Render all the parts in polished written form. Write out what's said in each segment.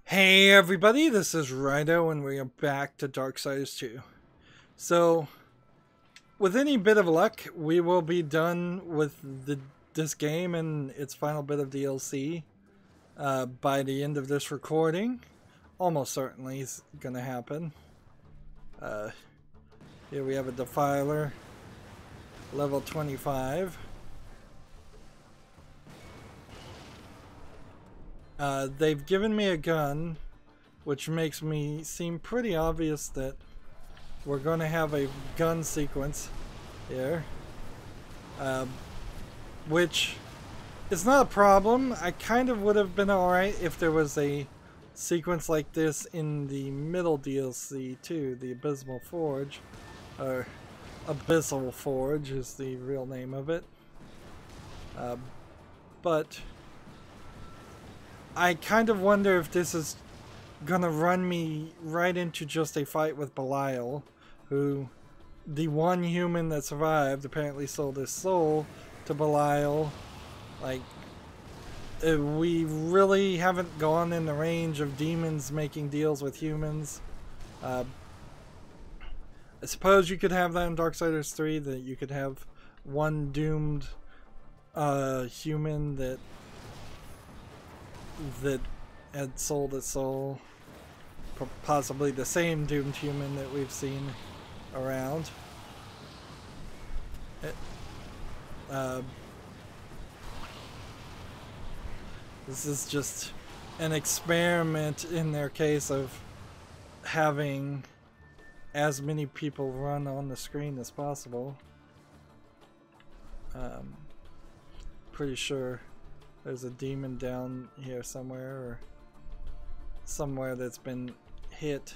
Hey everybody, this is Rydo and we are back to Darksiders 2. So, with any bit of luck, we will be done with this game and its final bit of DLC by the end of this recording. Almost certainly is going to happen. Here we have a Defiler, level 25. They've given me a gun, which makes me seem pretty obvious that we're going to have a gun sequence here, which is not a problem. I kind of would have been alright if there was a sequence like this in the middle DLC too, the Abysmal Forge, or Abyssal Forge is the real name of it, but I kind of wonder if this is gonna run me right into just a fight with Belial, who, the one human that survived, apparently sold his soul to Belial. Like, we really haven't gone in the range of demons making deals with humans. I suppose you could have that in Darksiders 3, that you could have one doomed human that had sold its soul, possibly the same doomed human that we've seen around. This is just an experiment in their case of having as many people run on the screen as possible. Pretty sure there's a demon down here somewhere, or somewhere that's been hit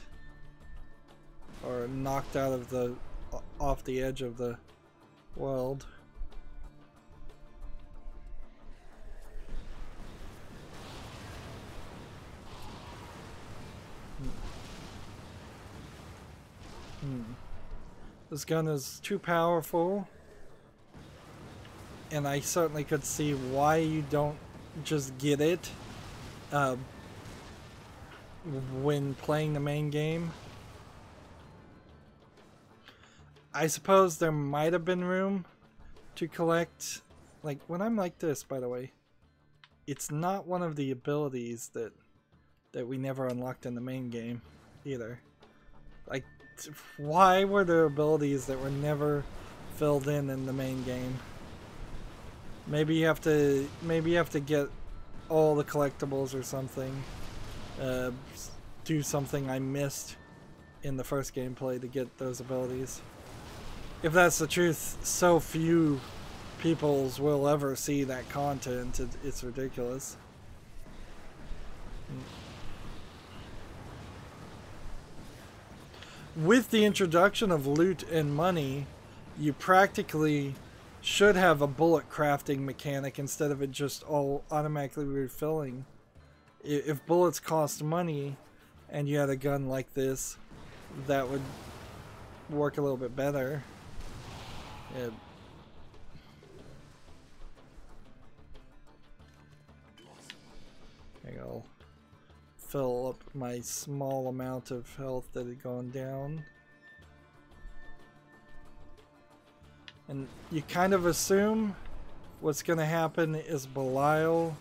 or knocked out of off the edge of the world. This gun is too powerful, and I certainly could see why you don't just get it when playing the main game. I suppose there might have been room to collect, like when I'm like this, by the way, it's not one of the abilities that we never unlocked in the main game either. Like, why were there abilities that were never filled in the main game? Maybe you have to get all the collectibles or something. Do something I missed in the first gameplay to get those abilities. If that's the truth, so few peoples will ever see that content. It's ridiculous. With the introduction of loot and money, you practically should have a bullet crafting mechanic instead of it just all automatically refilling. If bullets cost money and you had a gun like this, that would work a little bit better. I'll fill up my small amount of health that had gone down. And you kind of assume what's going to happen is Belial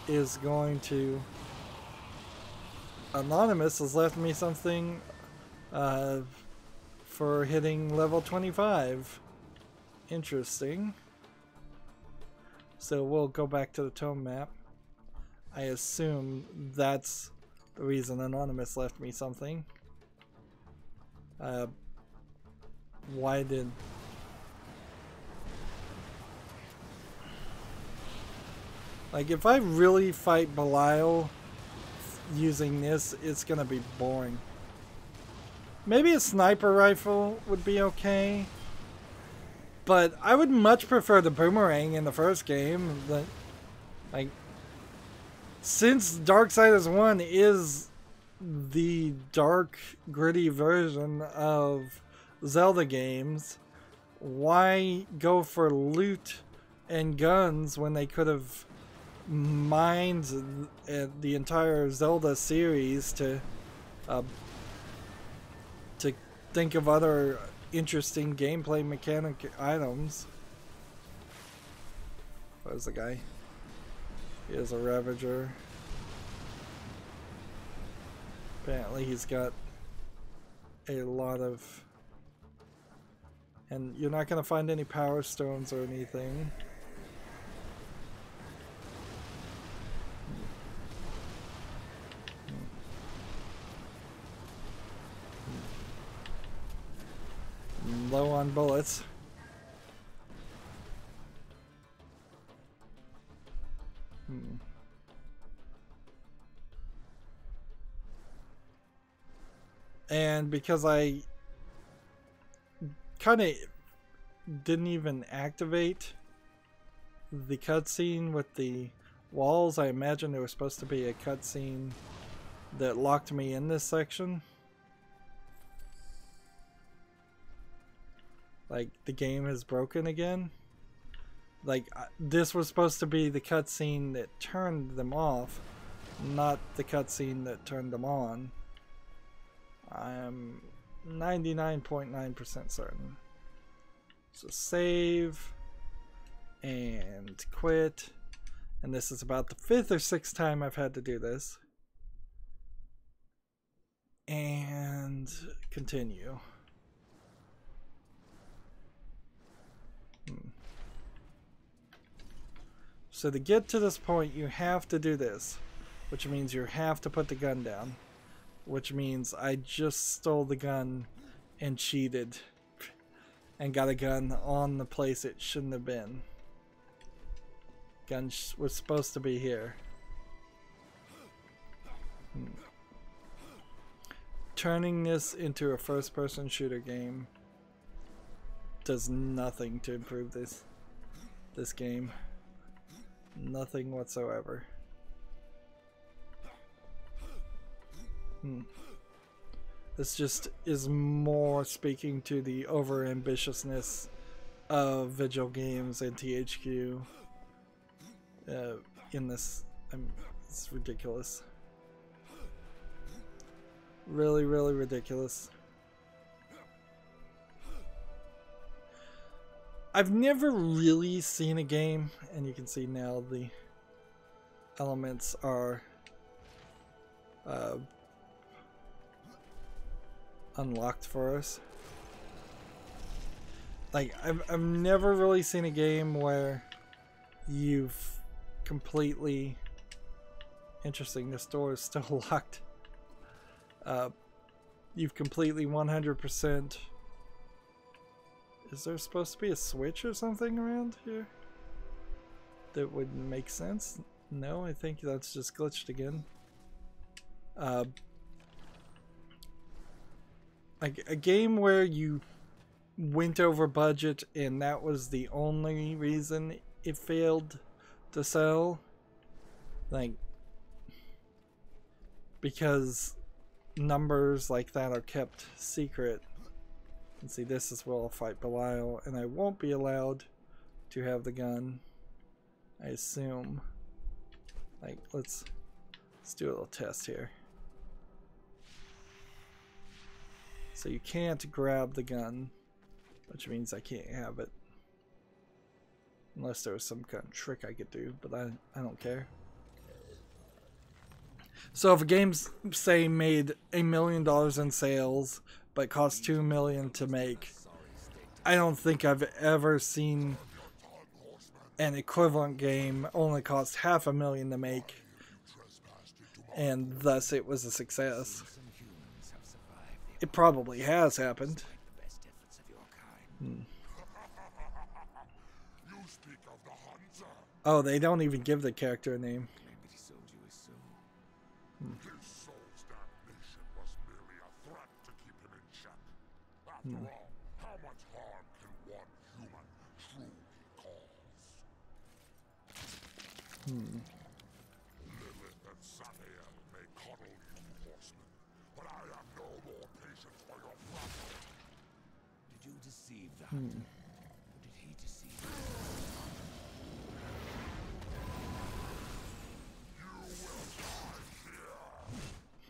is going to... Anonymous has left me something for hitting level 25. Interesting. So we'll go back to the tome map. I assume that's the reason Anonymous left me something. Why did... Like, if I really fight Belial using this, it's gonna be boring. Maybe a sniper rifle would be okay, but I would much prefer the boomerang in the first game. Like, since Darksiders 1 is the dark, gritty version of Zelda games, why go for loot and guns when they could have minds the entire Zelda series to think of other interesting gameplay mechanic items. Where's the guy? He is a Ravager. Apparently he's got a lot of... And you're not going to find any power stones or anything. Low on bullets. And because I kind of didn't even activate the cutscene with the walls, I imagine there was supposed to be a cutscene that locked me in this section. Like, the game is broken again. Like, this was supposed to be the cutscene that turned them off, not the cutscene that turned them on. I'm 99.9% certain. So save and quit. And this is about the 5th or 6th time I've had to do this. And continue. So to get to this point, you have to do this, which means you have to put the gun down, which means I just stole the gun and cheated and got a gun on the place it shouldn't have been. Gun was supposed to be here. Turning this into a first-person shooter game does nothing to improve this game. Nothing whatsoever. This just is more speaking to the over-ambitiousness of Vigil Games and THQ in this. It's ridiculous. Really, really ridiculous. I've never really seen a game, and you can see now the elements are unlocked for us. Like, I've never really seen a game where you've completely... Interesting, this door is still locked. You've completely 100%... Is there supposed to be a switch or something around here that would make sense? No, I think that's just glitched again. Like a game where you went over budget and that was the only reason it failed to sell. Like, because numbers like that are kept secret. And see, this is where I'll fight Belial, and I won't be allowed to have the gun, I assume. Like, let's do a little test here. So you can't grab the gun, which means I can't have it. Unless there was some kind of trick I could do, but I don't care. So if a game's, say, made $1 million in sales, but cost $2 million to make, I don't think I've ever seen an equivalent game only cost $500,000 to make, and thus it was a success. It probably has happened. Oh, they don't even give the character a name. After all, how much harm can one human truly cause? Lilith and Samael may coddle you, Horseman, but I have no more patience for your flattery. Did you deceive the hunter? Or did he deceive you?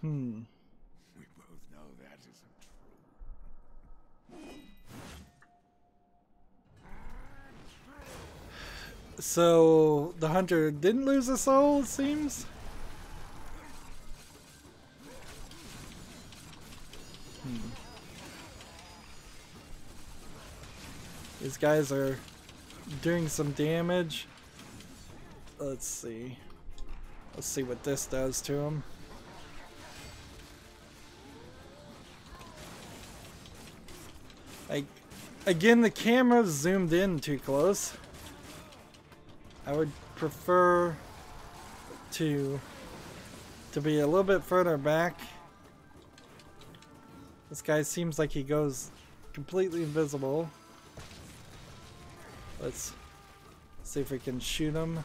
Hmm. We both know that isn't true. So the hunter didn't lose a soul, it seems. These guys are doing some damage. Let's see. Let's see what this does to him. Again, the camera's zoomed in too close. I would prefer to be a little bit further back. This guy seems like he goes completely invisible. Let's see if we can shoot him.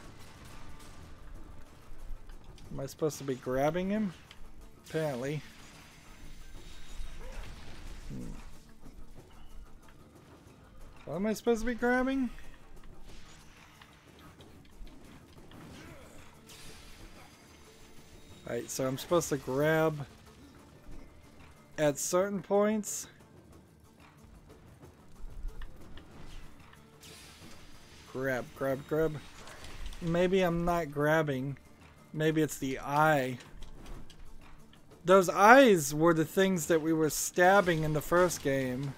Am I supposed to be grabbing him? Apparently. What am I supposed to be grabbing? Alright, so I'm supposed to grab at certain points. Grab, grab, grab. Maybe I'm not grabbing. Maybe it's the eye. Those eyes were the things that we were stabbing in the first game.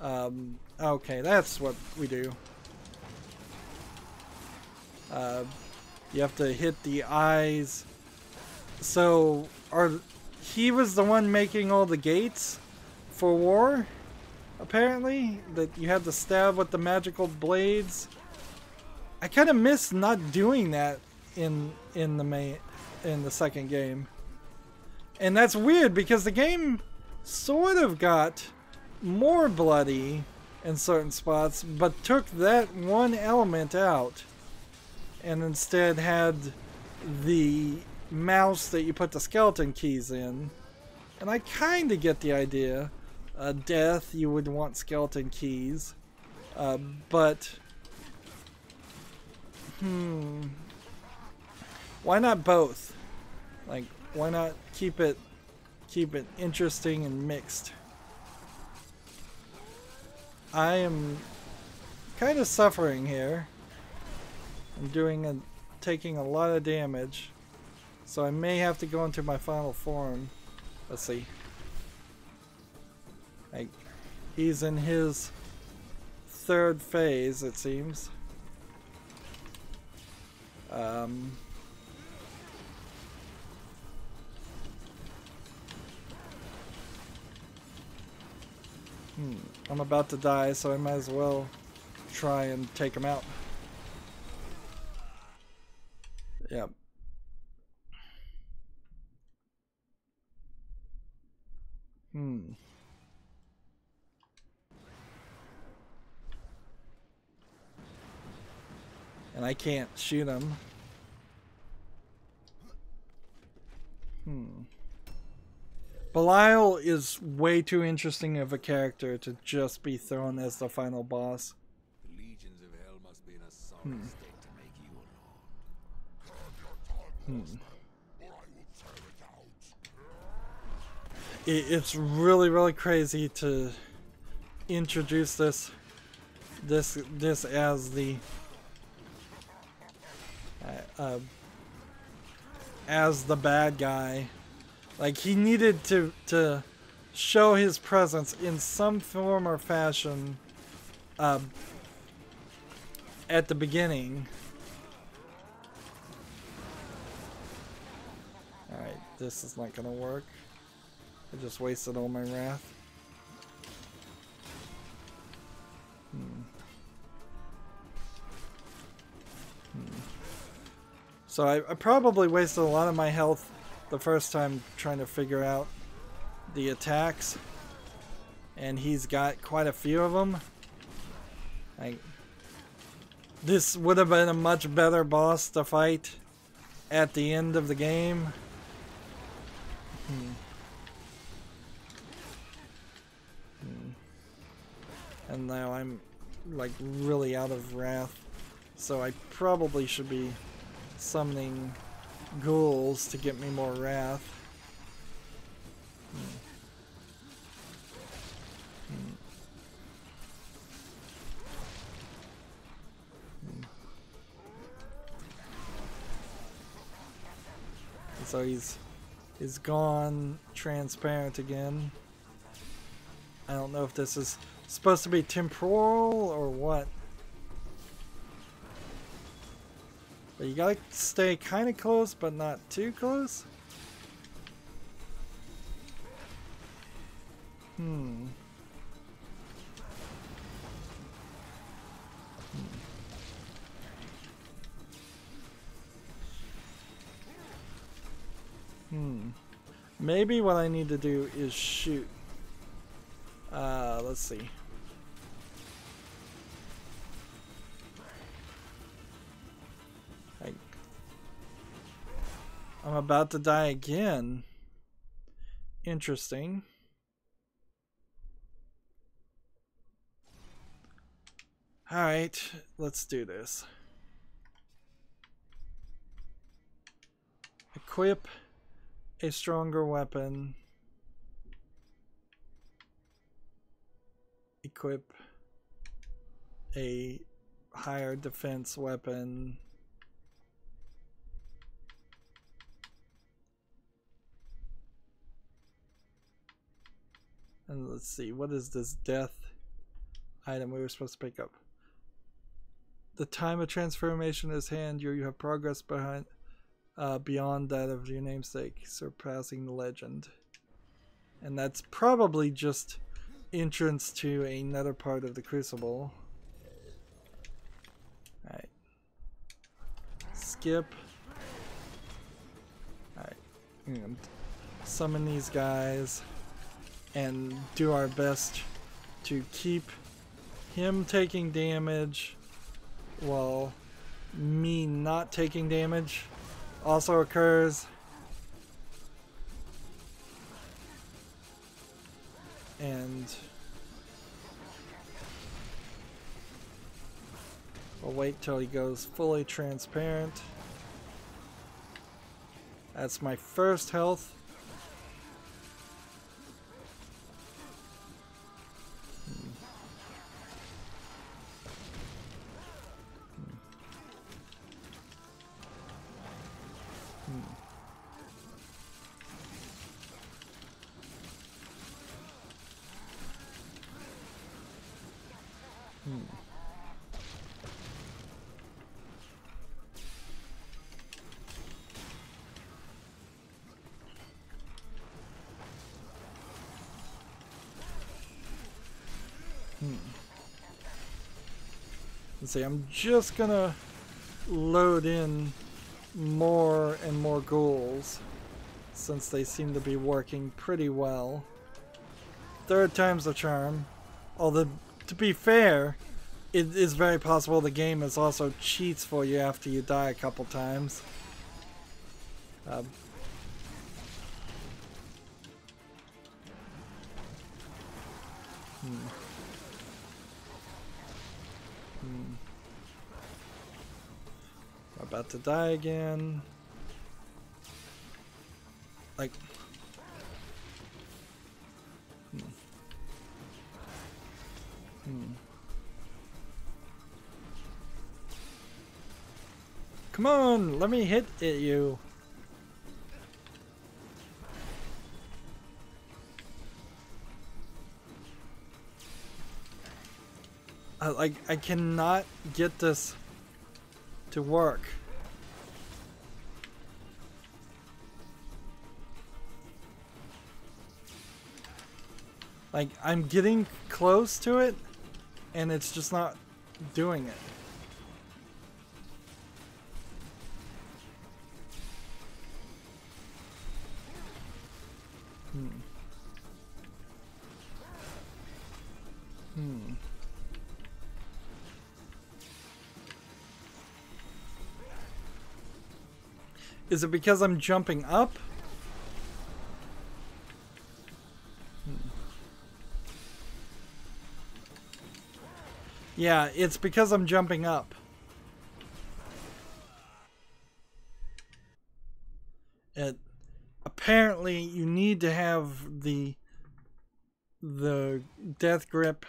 Okay, that's what we do. You have to hit the eyes. So, he was the one making all the gates for war, apparently, that you had to stab with the magical blades. I kind of miss not doing that in the second game. And that's weird because the game sort of got more bloody in certain spots, but took that one element out and instead had the mouse that you put the skeleton keys in. And I kind of get the idea. Death, you would want skeleton keys, but why not both? Like, why not keep it interesting and mixed? I am kind of suffering here. I'm taking a lot of damage, so I may have to go into my final form. Let's see. He's in his third phase, it seems. I'm about to die, so I might as well try and take him out. Yep. And I can't shoot him. Belial is way too interesting of a character to just be thrown as the final boss. The legions of hell must be in a sorry state to make you a lord. It's really, really crazy to introduce this as the bad guy. Like, he needed to show his presence in some form or fashion at the beginning. Alright, this is not gonna work. I just wasted all my wrath. So I probably wasted a lot of my health the first time trying to figure out the attacks. And he's got quite a few of them. This would have been a much better boss to fight at the end of the game. And now I'm like really out of wrath, so I probably should be summoning ghouls. ghouls to get me more wrath. So he's gone transparent again. I don't know if this is supposed to be temporal or what. But you gotta stay kind of close, but not too close. Maybe what I need to do is shoot. Let's see. I'm about to die again. Interesting. Alright, let's do this. Equip a stronger weapon. Equip a higher defense weapon. And let's see, what is this death item we were supposed to pick up? The time of transformation is hand. You have progress behind beyond that of your namesake, surpassing the legend. And that's probably just entrance to another part of the Crucible. Alright. Skip. Alright. Summon these guys and do our best to keep him taking damage while me not taking damage also occurs. And we'll wait till he goes fully transparent. That's my first health. Let's see, I'm just gonna load in more and more ghouls since they seem to be working pretty well. Third time's the charm. Although, to be fair, it is very possible the game is also cheats for you after you die a couple times. About to die again. Like, come on, let me hit at you. I cannot get this to work. Like, I'm getting close to it, and it's just not doing it. Is it because I'm jumping up? Yeah, it's because I'm jumping up. Apparently you need to have the death grip,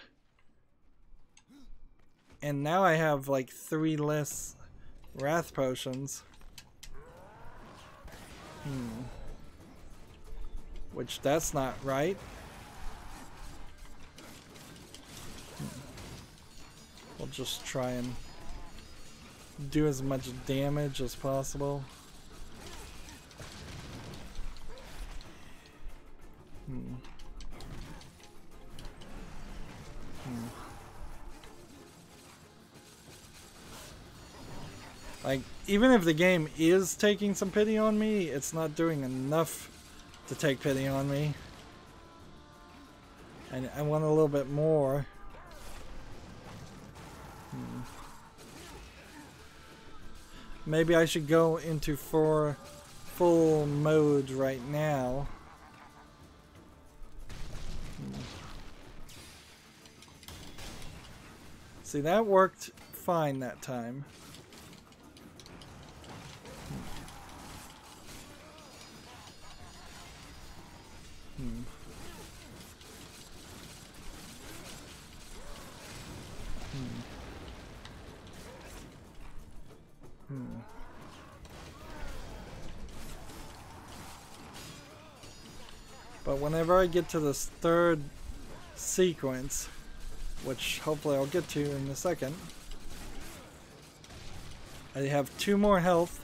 and now I have like 3 less wrath potions. Which that's not right. We'll just try and do as much damage as possible. Like, even if the game is taking some pity on me, it's not doing enough to take pity on me. And I want a little bit more. Maybe I should go into full mode right now. See, that worked fine that time. But whenever I get to this third sequence, which hopefully I'll get to in a second, I have 2 more health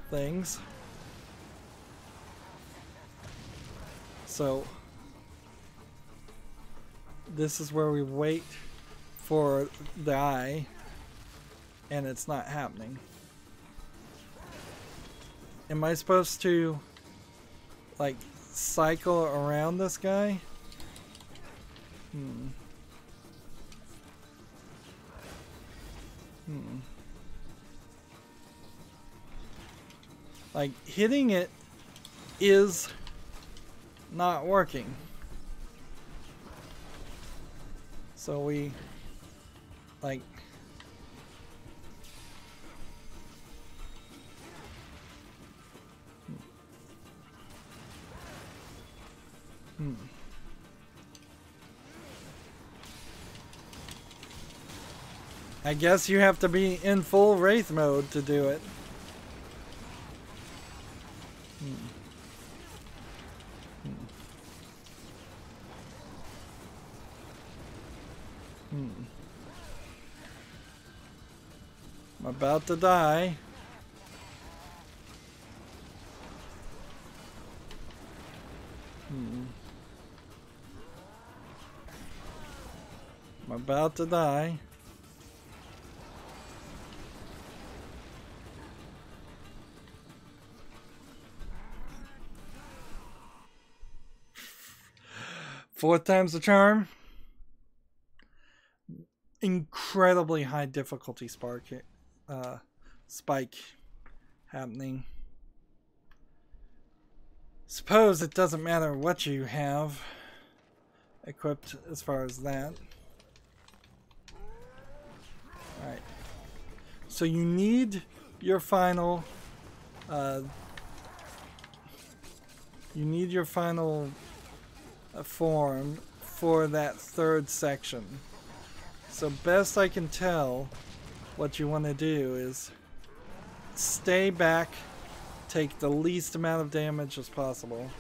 things. So this is where we wait for the eye, and it's not happening. Am I supposed to like cycle around this guy? Like, hitting it is not working. So we like I guess you have to be in full Wraith mode to do it. I'm about to die. I'm about to die. Fourth time's the charm. Incredibly high difficulty spike happening. Suppose it doesn't matter what you have equipped as far as that. Alright. So you need your final form for that third section. So best I can tell, what you want to do is stay back, take the least amount of damage as possible.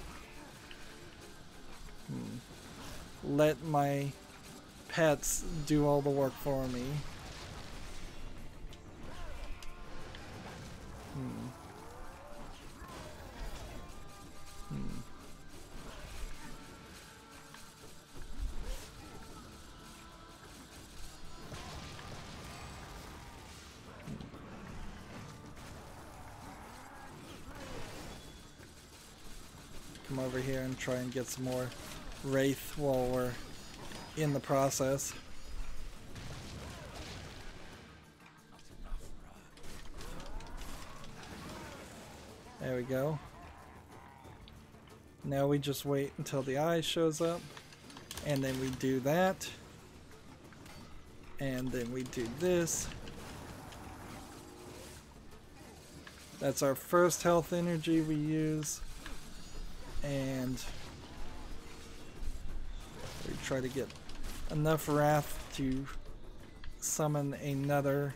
Let my pets do all the work for me. Come over here and try and get some more Wraith while we're in the process. There we go. Now we just wait until the eye shows up, and then we do that, and then we do this. That's our first health energy we use. And we try to get enough wrath to summon another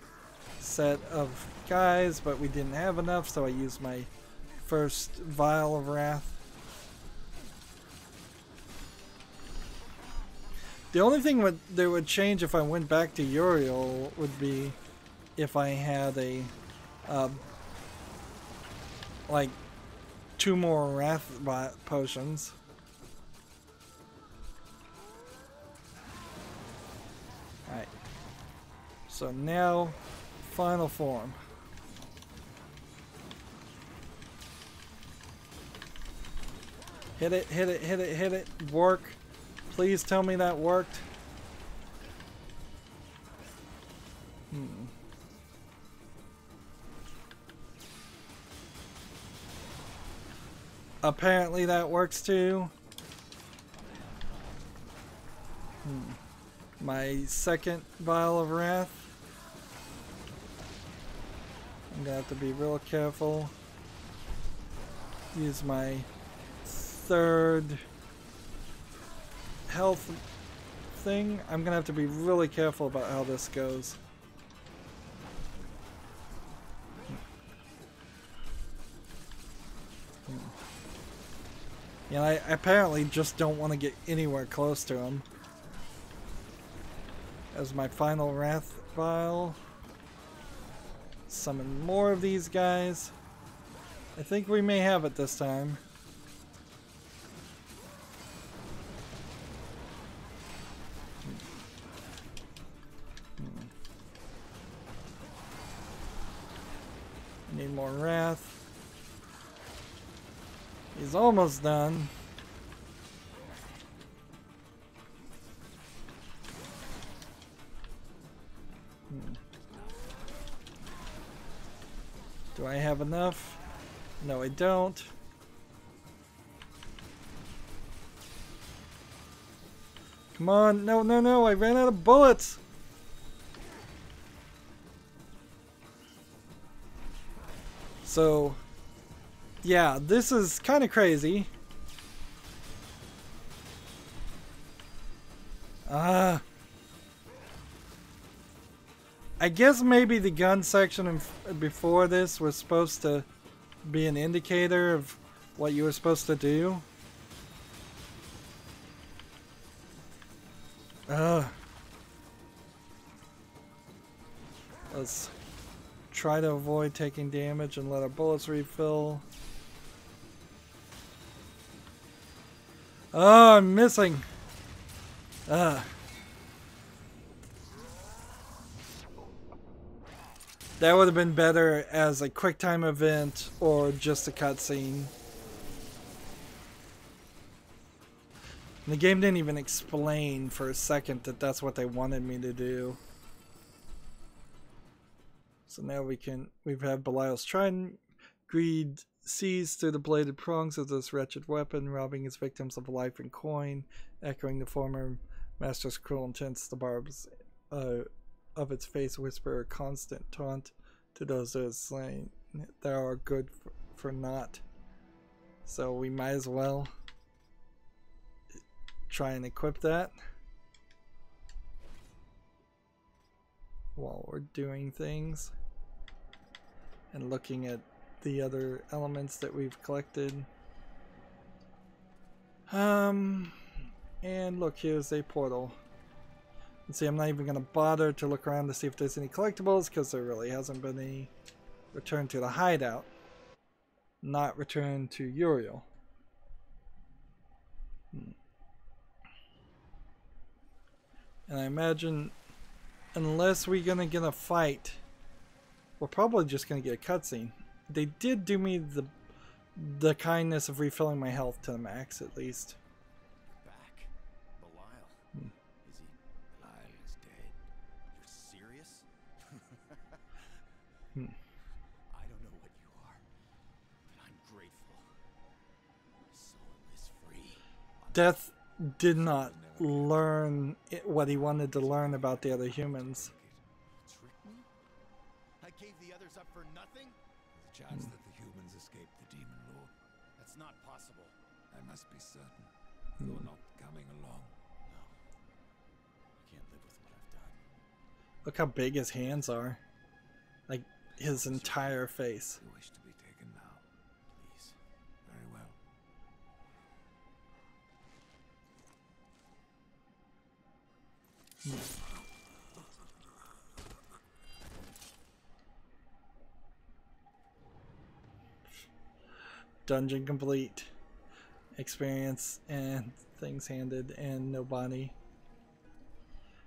set of guys, but we didn't have enough, so I used my first vial of wrath. The only thing that would change if I went back to Uriel would be if I had a like 2 more wrath potions. Alright. So now, final form. Hit it, hit it, hit it, hit it. Work. Please tell me that worked. Apparently that works too. My second vial of wrath. I'm gonna have to be real careful. Use my third health thing. I'm gonna have to be really careful about how this goes. Yeah, I apparently just don't want to get anywhere close to him. As my final wrath vial. Summon more of these guys. I think we may have it this time. Need more wrath. He's almost done. Do I have enough? No, I don't. Come on. No, no, no. I ran out of bullets. So, yeah, this is kind of crazy. I guess maybe the gun section before this was supposed to be an indicator of what you were supposed to do. Let's try to avoid taking damage and let our bullets refill. Oh, I'm missing. That would have been better as a quick time event or just a cutscene. The game didn't even explain for a second that that's what they wanted me to do. So now we've had Belial's trident. Greed seized through the bladed prongs of this wretched weapon, robbing its victims of life and coin, echoing the former master's cruel intents. The barbs of its face whisper a constant taunt to those that are slain. Thou art good for naught. So we might as well try and equip that while we're doing things and looking at the other elements that we've collected. And look, here's a portal. And see, I'm not even going to bother to look around to see if there's any collectibles, because there really hasn't been any. Return to the hideout. Not return to Uriel. And I imagine, unless we're going to get a fight, we're probably just going to get a cutscene. They did do me the kindness of refilling my health to the max, at least. Back. Belial. Is he? Belial is dead. You're serious? I don't know what you are, but I'm grateful. My soul is free. Death did not learn what he wanted to learn about the other humans. Trick me? I gave the others up for nothing? There's a chance that It's not possible. I must be certain you're not coming along. No. I can't live with what I've done. Look how big his hands are. Like his entire face. You wish to be taken now. Please. Very well. Dungeon complete. Experience and things handed and no body.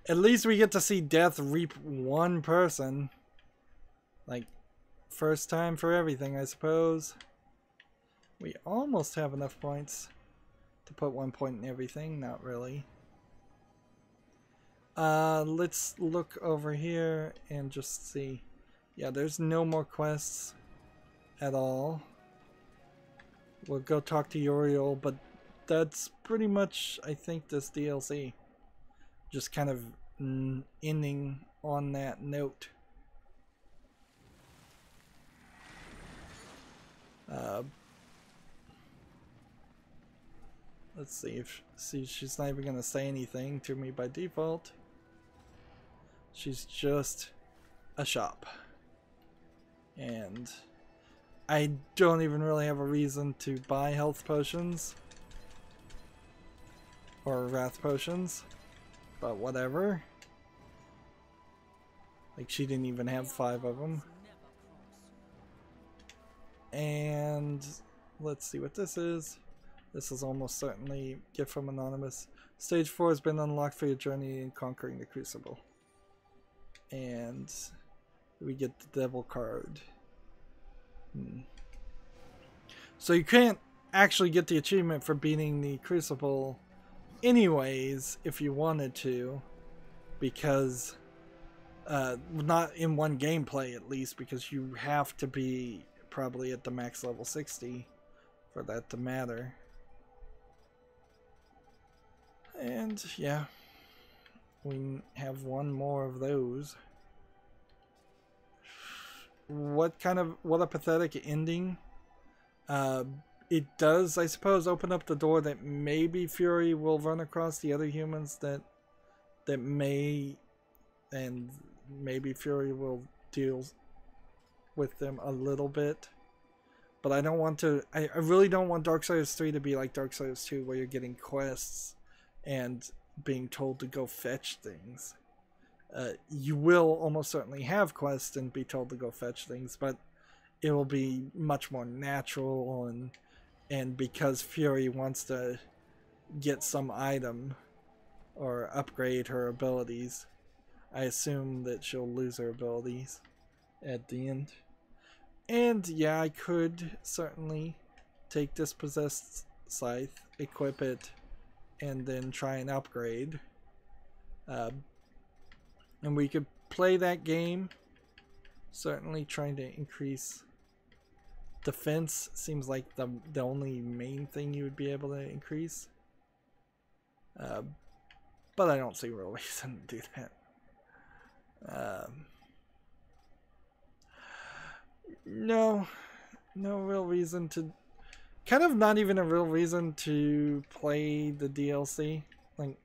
At least we get to see death reap one person. Like, first time for everything, I suppose. We almost have enough points to put 1 point in everything. Not really. Let's look over here and just see. Yeah, there's no more quests at all. We'll go talk to Uriel, but that's pretty much, I think, this DLC. Just kind of ending on that note. Let's see if she's not even gonna say anything to me by default. She's just a shop, and I don't even really have a reason to buy health potions or wrath potions, but whatever. Like, she didn't even have 5 of them. And let's see what this is. This is almost certainly gift from Anonymous. Stage 4 has been unlocked for your journey in conquering the Crucible. And we get the Devil card. So you can't actually get the achievement for beating the Crucible anyways if you wanted to, because not in one gameplay at least, because you have to be probably at the max level 60 for that to matter. And yeah, we have one more of those. What a pathetic ending. It does, I suppose, open up the door that maybe Fury will run across the other humans that may, and maybe Fury will deal with them a little bit. But I don't want to, I really don't want Darksiders 3 to be like Darksiders 2, where you're getting quests and being told to go fetch things. You will almost certainly have quests and be told to go fetch things, but it will be much more natural, and because Fury wants to get some item or upgrade her abilities, I assume that she'll lose her abilities at the end. And yeah, I could certainly take this possessed scythe, equip it, and then try and upgrade. And we could play that game, certainly trying to increase defense. Seems like the only main thing you would be able to increase. But I don't see a real reason to do that. No real reason to, kind of not even a real reason to play the DLC. Like,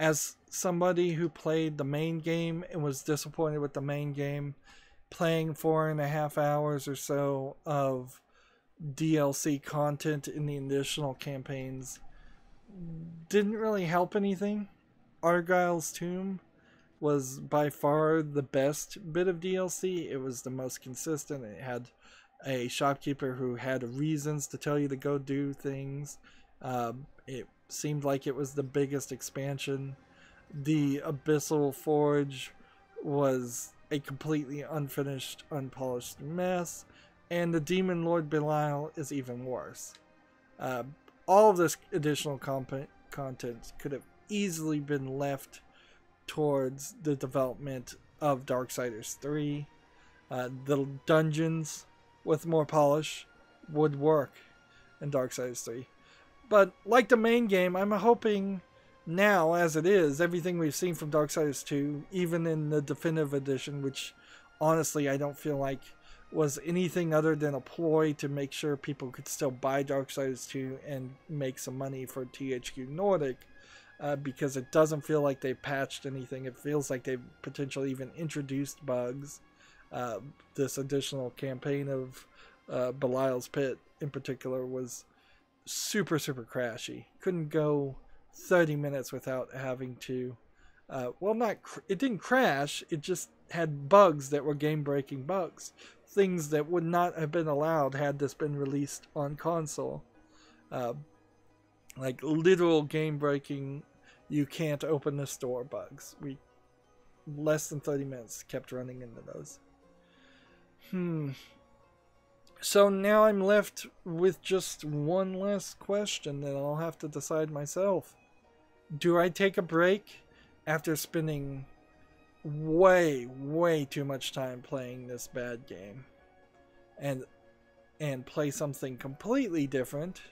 as somebody who played the main game and was disappointed with the main game, playing 4.5 hours or so of DLC content in the additional campaigns didn't really help anything. Argyle's Tomb was by far the best bit of DLC. It was the most consistent. It had a shopkeeper who had reasons to tell you to go do things. It seemed like it was the biggest expansion. The Abyssal Forge was a completely unfinished, unpolished mess. And the Demon Lord Belial is even worse. All of this additional content could have easily been left towards the development of Darksiders 3. The dungeons with more polish would work in Darksiders 3. But like the main game, I'm hoping now, as it is, everything we've seen from Darksiders 2, even in the Definitive Edition, which honestly I don't feel like was anything other than a ploy to make sure people could still buy Darksiders 2 and make some money for THQ Nordic, because it doesn't feel like they patched anything. It feels like they've potentially even introduced bugs. This additional campaign of Belial's Pit in particular was super crashy. Couldn't go 30 minutes without having to it didn't crash, it just had bugs that were game-breaking bugs, things that would not have been allowed had this been released on console, like literal game-breaking, you can't open the store bugs. We less than 30 minutes kept running into those. So now I'm left with just one last question that I'll have to decide myself. Do I take a break after spending way too much time playing this bad game and play something completely different?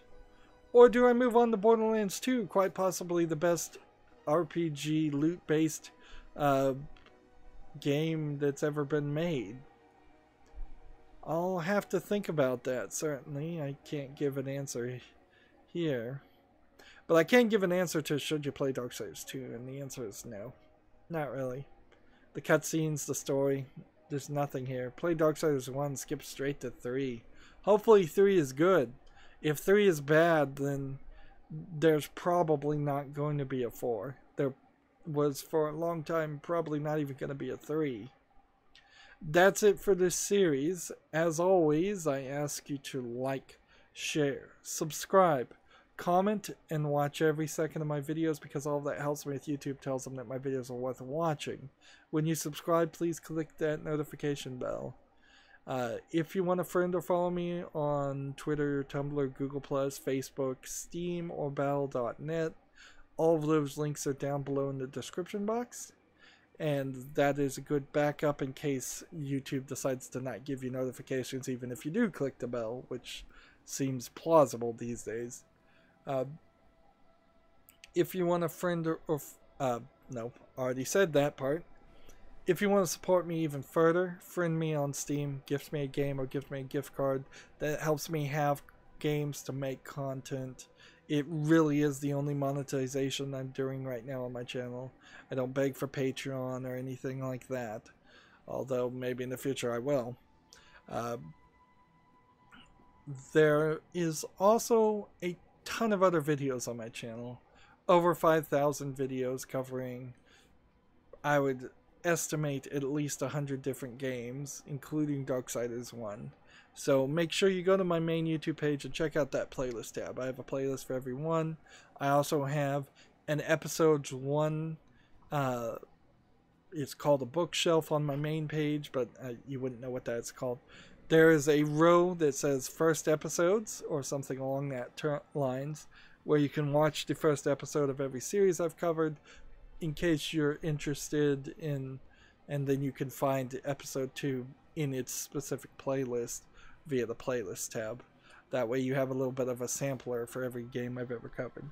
Or do I move on to Borderlands 2, quite possibly the best RPG loot-based game that's ever been made? I'll have to think about that, certainly. I can't give an answer here. But I can give an answer to should you play Darksiders 2, and the answer is no. Not really. The cutscenes, the story, there's nothing here. Play Darksiders 1, skip straight to 3. Hopefully 3 is good. If 3 is bad, then there's probably not going to be a 4. There was for a long time probably not even going to be a 3. That's it for this series. As always, I ask you to like, share, subscribe, comment, and watch every second of my videos, because all of that helps me with YouTube, tells them that my videos are worth watching. When you subscribe, please click that notification bell. If you want to friend or follow me on Twitter, Tumblr, Google+, Facebook, Steam, or Battle.net, all of those links are down below in the description box. And that is a good backup in case YouTube decides to not give you notifications even if you do click the bell, which seems plausible these days. If you want a friend no, already said that part. If you want to support me even further, friend me on Steam, gift me a game or gift me a gift card. That helps me have games to make content. It really is the only monetization I'm doing right now on my channel. I don't beg for Patreon or anything like that, although maybe in the future I will. There is also a ton of other videos on my channel. Over 5,000 videos covering, I would estimate, at least 100 different games, including Darksiders 1. So make sure you go to my main YouTube page and check out that playlist tab. I have a playlist for every one. I also have an episodes 1, it's called a bookshelf on my main page, but you wouldn't know what that's called. There is a row that says first episodes, or something along that lines, where you can watch the first episode of every series I've covered, in case you're interested in, and then you can find episode 2 in its specific playlist via the playlist tab. That way you have a little bit of a sampler for every game I've ever covered.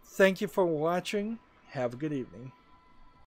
Thank you for watching. Have a good evening.